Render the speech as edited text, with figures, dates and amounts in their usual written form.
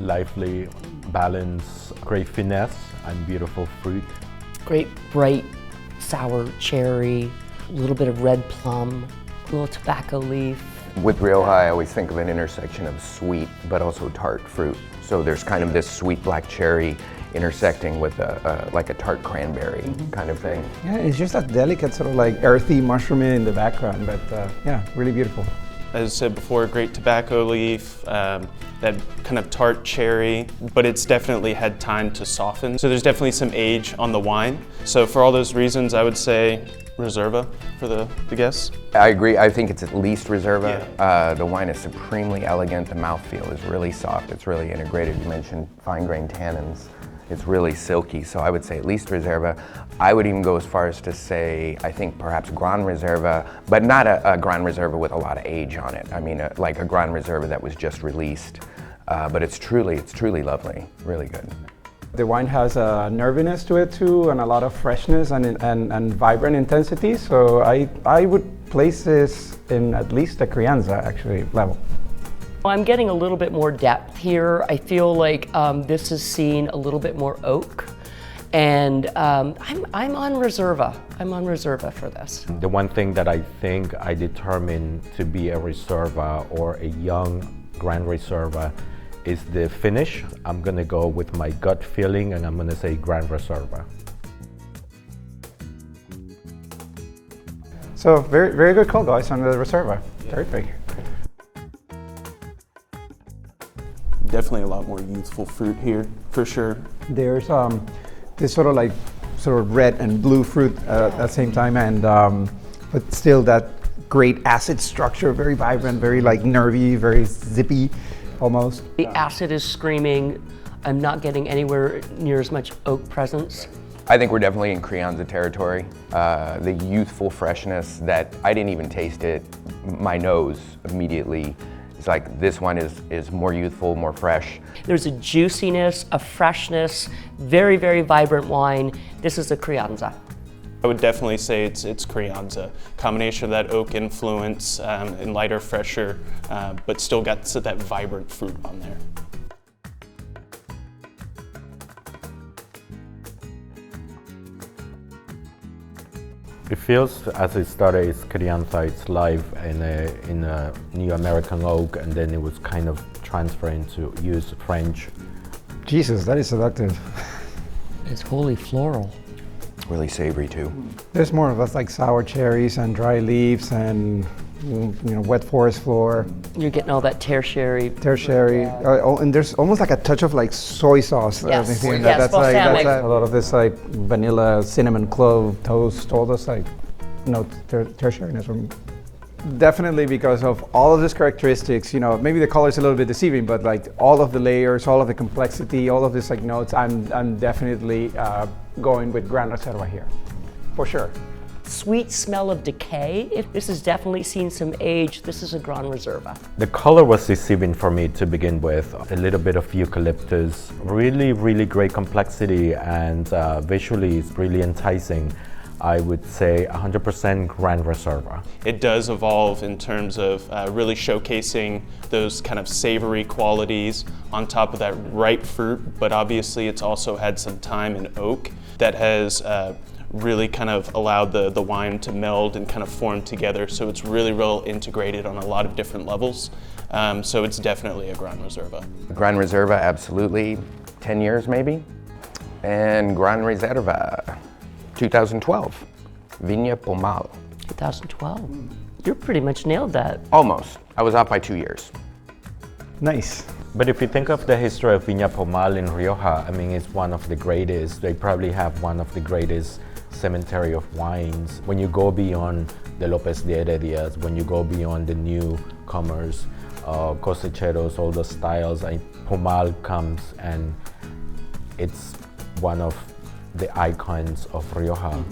Lively balance, great finesse, and beautiful fruit. Great bright sour cherry, a little bit of red plum, a little tobacco leaf. With Rioja, I always think of an intersection of sweet but also tart fruit. So there's kind of this sweet black cherry intersecting with like a tart cranberry kind of thing. Yeah, it's just that delicate sort of like earthy mushroomy in the background, but yeah, really beautiful. As I said before, great tobacco leaf, that kind of tart cherry, but it's definitely had time to soften. So there's definitely some age on the wine. So for all those reasons, I would say Reserva for the guests. I agree. I think it's at least Reserva. Yeah. The wine is supremely elegant. The mouthfeel is really soft. It's really integrated. You mentioned fine grained tannins. It's really silky, so I would say at least Reserva. I would even go as far as to say, I think perhaps Gran Reserva, but not a Gran Reserva with a lot of age on it. I mean, like a Gran Reserva that was just released. But it's truly lovely, really good. The wine has a nerviness to it too, and a lot of freshness and vibrant intensity. So I would place this in at least the Crianza actually level. I'm getting a little bit more depth here. I feel like this is seeing a little bit more oak, and I'm on Reserva. I'm on Reserva for this. The one thing that I think I determined to be a Reserva or a young Grand Reserva is the finish. I'm gonna go with my gut feeling, and I'm gonna say Grand Reserva. So very good call, guys, on the Reserva. Terrific. Definitely a lot more youthful fruit here, for sure. There's this sort of red and blue fruit at the same time, and but still that great acid structure, very vibrant, very like nervy, very zippy, almost. The acid is screaming. I'm not getting anywhere near as much oak presence. I think we're definitely in Crianza territory. The youthful freshness that I didn't even taste it, my nose immediately. It's like this one is more youthful, more fresh. There's a juiciness, a freshness, very, very vibrant wine. This is a Crianza. I would definitely say it's Crianza. Combination of that oak influence and lighter, fresher, but still got that vibrant fruit on there. It feels, as it started, it's Crianza, it's live in a New American oak, and then it was kind of transferring to use French. Jesus, that is seductive. It's wholly floral. Really savory too. There's more of us like sour cherries and dry leaves and wet forest floor. You're getting all that tertiary. And there's almost like a touch of like soy sauce. Yes, That's balsamic. a lot of this like vanilla, cinnamon, clove, toast, all those like tertiariness. Definitely because of all of these characteristics, maybe the color is a little bit deceiving, but like all of the layers, all of the complexity, all of these like notes, I'm definitely going with Gran Reserva here, for sure. Sweet smell of decay. If this has definitely seen some age, this is a Gran Reserva. The color was deceiving for me to begin with. A little bit of eucalyptus, really great complexity, and visually it's really enticing. I would say 100% Gran Reserva. It does evolve in terms of really showcasing those kind of savory qualities on top of that ripe fruit, but obviously it's also had some time in oak that has really kind of allowed the wine to meld and kind of form together. So it's really real integrated on a lot of different levels. So it's definitely a Gran Reserva. Gran Reserva, absolutely. 10 years maybe. And Gran Reserva, 2012. Viña Pomal. 2012. You pretty much nailed that. Almost. I was off by 2 years. Nice. But if you think of the history of Viña Pomal in Rioja, I mean, it's one of the greatest. They probably have one of the greatest cemetery of wines. When you go beyond the Lopez de Heredias, when you go beyond the newcomers, cosecheros, all the styles, Pomal comes and it's one of the icons of Rioja.